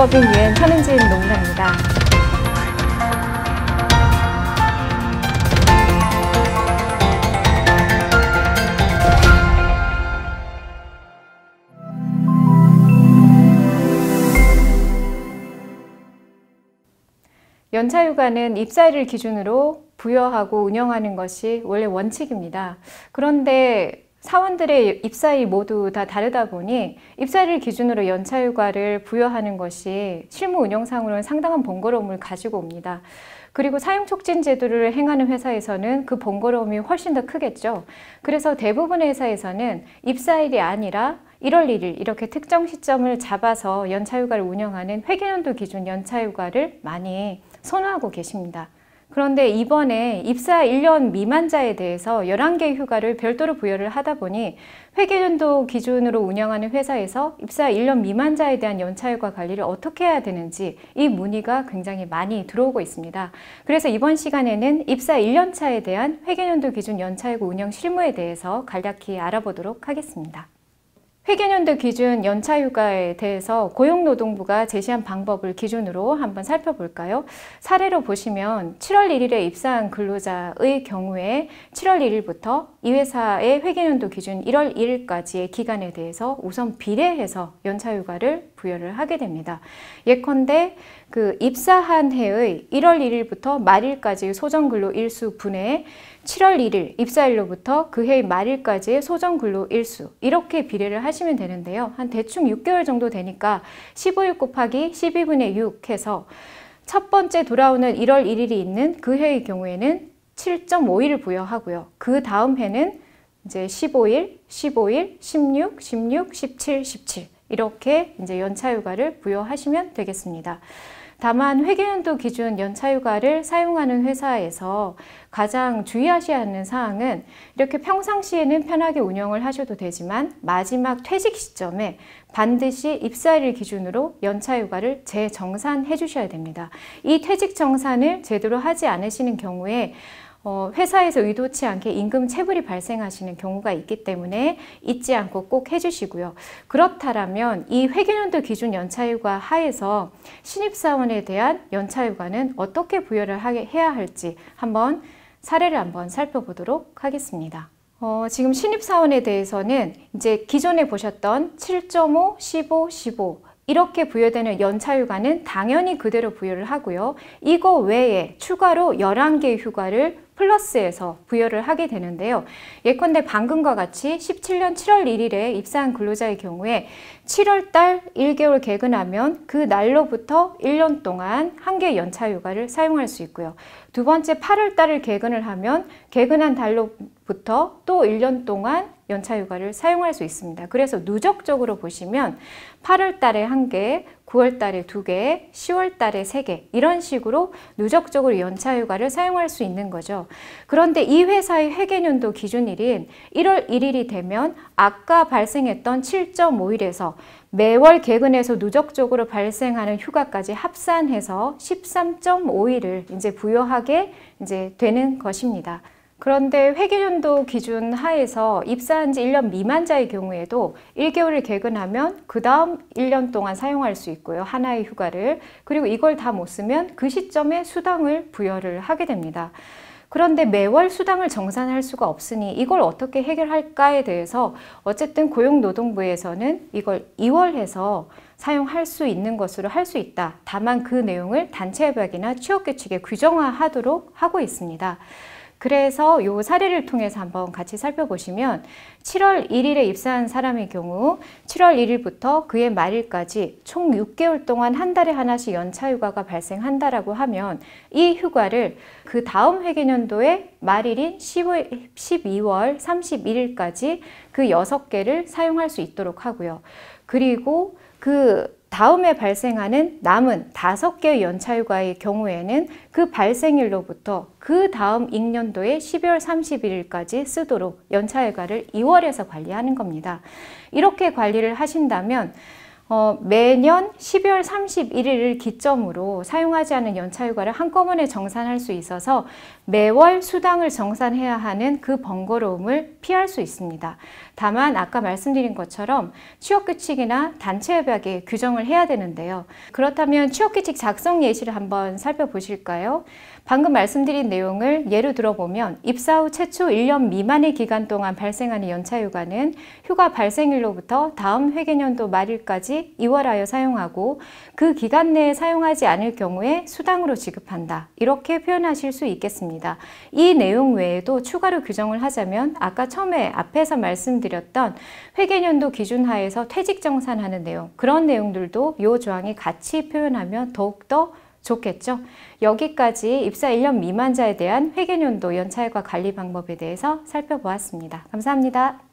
법인 유엔 현은진 농사입니다. 연차휴가는 입사일을 기준으로 부여하고 운영하는 것이 원래 원칙입니다. 그런데 사원들의 입사일 모두 다 다르다 보니 입사일을 기준으로 연차휴가를 부여하는 것이 실무 운영상으로는 상당한 번거로움을 가지고 옵니다. 그리고 사용촉진 제도를 행하는 회사에서는 그 번거로움이 훨씬 더 크겠죠. 그래서 대부분의 회사에서는 입사일이 아니라 1월 1일 이렇게 특정 시점을 잡아서 연차휴가를 운영하는 회계연도 기준 연차휴가를 많이 선호하고 계십니다. 그런데 이번에 입사 1년 미만자에 대해서 11개의 휴가를 별도로 부여를 하다 보니 회계연도 기준으로 운영하는 회사에서 입사 1년 미만자에 대한 연차휴가 관리를 어떻게 해야 되는지 이 문의가 굉장히 많이 들어오고 있습니다. 그래서 이번 시간에는 입사 1년 차에 대한 회계연도 기준 연차휴가 운영 실무에 대해서 간략히 알아보도록 하겠습니다. 회계연도 기준 연차휴가에 대해서 고용노동부가 제시한 방법을 기준으로 한번 살펴볼까요? 사례로 보시면 7월 1일에 입사한 근로자의 경우에 7월 1일부터 이 회사의 회계연도 기준 1월 1일까지의 기간에 대해서 우선 비례해서 연차휴가를 부여를 하게 됩니다. 예컨대 그 입사한 해의 1월 1일부터 말일까지의 소정근로 일수 분의 7월 1일 입사일로부터 그 해의 말일까지의 소정근로 일수 이렇게 비례를 하시면 되는데요. 한 대충 6개월 정도 되니까 15일 곱하기 12분의 6 해서 첫 번째 돌아오는 1월 1일이 있는 그 해의 경우에는 7.5일을 부여하고요. 그 다음 해는 이제 15일, 15일, 16, 16, 17, 17 이렇게 이제 연차휴가를 부여하시면 되겠습니다. 다만 회계연도 기준 연차휴가를 사용하는 회사에서 가장 주의하셔야 하는 사항은 이렇게 평상시에는 편하게 운영을 하셔도 되지만 마지막 퇴직 시점에 반드시 입사일을 기준으로 연차휴가를 재정산해 주셔야 됩니다. 이 퇴직 정산을 제대로 하지 않으시는 경우에 회사에서 의도치 않게 임금 체불이 발생하시는 경우가 있기 때문에 잊지 않고 꼭 해주시고요. 그렇다면 이 회계연도 기준 연차휴가 하에서 신입사원에 대한 연차휴가는 어떻게 부여를 해야 할지 한번 사례를 한번 살펴보도록 하겠습니다. 지금 신입사원에 대해서는 이제 기존에 보셨던 7.5, 15, 15 이렇게 부여되는 연차휴가는 당연히 그대로 부여를 하고요. 이거 외에 추가로 11개의 휴가를 플러스해서 부여를 하게 되는데요. 예컨대 방금과 같이 17년 7월 1일에 입사한 근로자의 경우에 7월 달 1개월 개근하면 그 날로부터 1년 동안 한 개의 연차휴가를 사용할 수 있고요. 두 번째 8월 달을 개근을 하면 개근한 달로부터 또 1년 동안 연차휴가를 사용할 수 있습니다. 그래서 누적적으로 보시면 8월 달에 1개, 9월 달에 2개, 10월 달에 3개 이런 식으로 누적적으로 연차휴가를 사용할 수 있는 거죠. 그런데 이 회사의 회계연도 기준일인 1월 1일이 되면 아까 발생했던 7.5일에서 매월 개근해서 누적적으로 발생하는 휴가까지 합산해서 13.5일을 이제 부여하게 이제 되는 것입니다. 그런데 회계연도 기준 하에서 입사한 지 1년 미만자의 경우에도 1개월을 개근하면 그 다음 1년 동안 사용할 수 있고요. 하나의 휴가를. 그리고 이걸 다 못 쓰면 그 시점에 수당을 부여를 하게 됩니다. 그런데 매월 수당을 정산할 수가 없으니 이걸 어떻게 해결할까에 대해서 어쨌든 고용노동부에서는 이걸 2월해서 사용할 수 있는 것으로 할 수 있다. 다만 그 내용을 단체협약이나 취업규칙에 규정화하도록 하고 있습니다. 그래서 이 사례를 통해서 한번 같이 살펴보시면 7월 1일에 입사한 사람의 경우 7월 1일부터 그해 말일까지 총 6개월 동안 한 달에 하나씩 연차휴가가 발생한다라고 하면 이 휴가를 그 다음 회계연도의 말일인 12월 31일까지 그 6개를 사용할 수 있도록 하고요. 그리고 그 다음에 발생하는 남은 5개의 연차휴가의 경우에는 그 발생일로부터 그 다음 익년도의 12월 31일까지 쓰도록 연차휴가를 2월에서 관리하는 겁니다. 이렇게 관리를 하신다면 매년 12월 31일을 기점으로 사용하지 않은 연차휴가를 한꺼번에 정산할 수 있어서 매월 수당을 정산해야 하는 그 번거로움을 피할 수 있습니다. 다만 아까 말씀드린 것처럼 취업규칙이나 단체협약에 규정을 해야 되는데요. 그렇다면 취업규칙 작성 예시를 한번 살펴보실까요? 방금 말씀드린 내용을 예로 들어보면 입사 후 최초 1년 미만의 기간 동안 발생하는 연차휴가는 휴가 발생일로부터 다음 회계년도 말일까지 이월하여 사용하고 그 기간 내에 사용하지 않을 경우에 수당으로 지급한다. 이렇게 표현하실 수 있겠습니다. 이 내용 외에도 추가로 규정을 하자면 아까 처음에 앞에서 말씀드렸던 회계년도 기준 하에서 퇴직 정산하는 내용, 그런 내용들도 이 조항이 같이 표현하면 더욱더 좋겠죠. 여기까지 입사 1년 미만자에 대한 회계연도 연차휴가 관리 방법에 대해서 살펴보았습니다. 감사합니다.